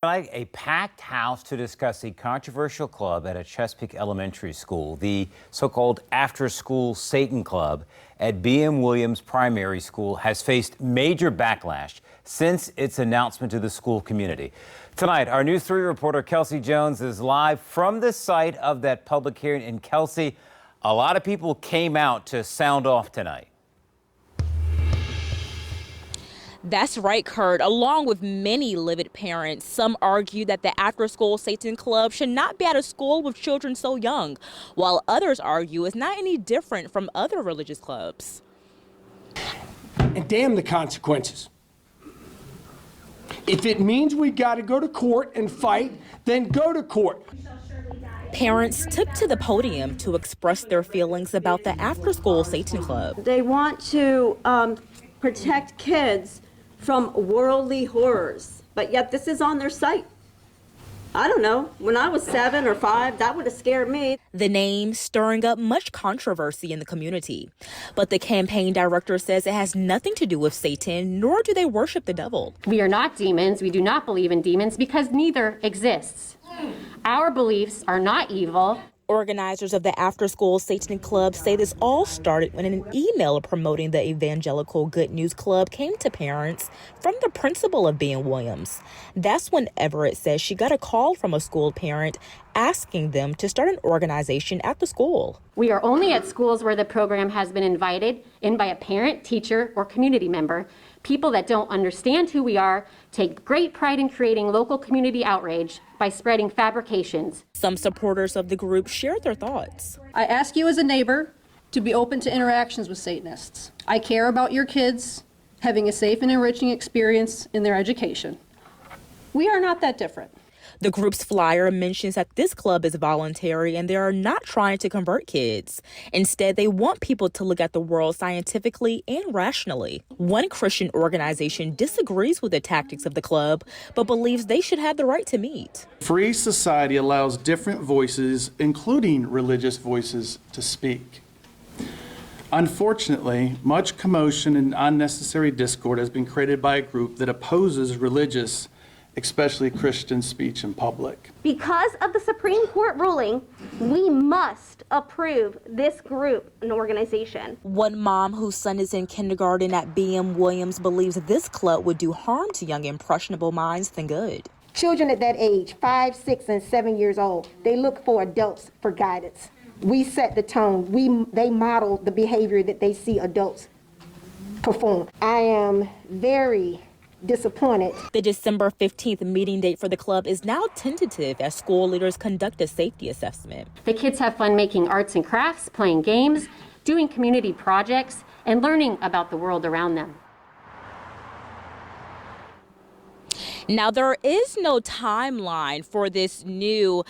Tonight, a packed house to discuss a controversial club at a Chesapeake elementary school, the so-called after-school Satan Club at B.M. Williams Primary School has faced major backlash since its announcement to the school community. Tonight, our News 3 reporter Kelsey Jones is live from the site of that public hearing. And Kelsey, a lot of people came out to sound off tonight. That's right, Kurt. Along with many livid parents, some argue that the after-school Satan Club should not be at a school with children so young, while others argue it's not any different from other religious clubs. And damn the consequences. If it means we got to go to court and fight, then go to court. Parents took to the podium to express their feelings about the after-school Satan Club. They want to protect kids from worldly horrors, but yet this is on their site. I don't know, when I was 7 or 5, that would have scared me. The name stirring up much controversy in the community. But the campaign director says it has nothing to do with Satan, nor do they worship the devil. We are not demons. We do not believe in demons because neither exists. Our beliefs are not evil. Organizers of the after-school Satan Club say this all started when an email promoting the Evangelical Good News Club came to parents from the principal of B.M. Williams. That's when Everett says she got a call from a school parent asking them to start an organization at the school. We are only at schools where the program has been invited in by a parent, teacher, or community member. People that don't understand who we are take great pride in creating local community outrage by spreading fabrications. Some supporters of the group shared their thoughts. I ask you as a neighbor to be open to interactions with Satanists. I care about your kids having a safe and enriching experience in their education. We are not that different. The group's flyer mentions that this club is voluntary and they are not trying to convert kids. Instead, they want people to look at the world scientifically and rationally. One Christian organization disagrees with the tactics of the club, but believes they should have the right to meet. Free society allows different voices, including religious voices, to speak. Unfortunately, much commotion and unnecessary discord has been created by a group that opposes religious, especially Christian, speech in public. Because of the Supreme Court ruling, we must approve this group and organization. One mom whose son is in kindergarten at B.M. Williams believes this club would do harm to young, impressionable minds than good. Children at that age, 5, 6, and 7 years old, they look for adults for guidance. We set the tone. They model the behavior that they see adults perform. I am very disappointed. The December 15th meeting date for the club is now tentative as school leaders conduct a safety assessment. The kids have fun making arts and crafts, playing games, doing community projects, and learning about the world around them. Now, there is no timeline for this new,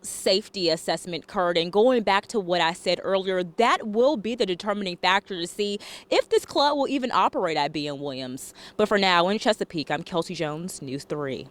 safety assessment, Kurt. And going back to what I said earlier, that will be the determining factor to see if this club will even operate at B.M. Williams. But for now, in Chesapeake, I'm Kelsey Jones, News 3.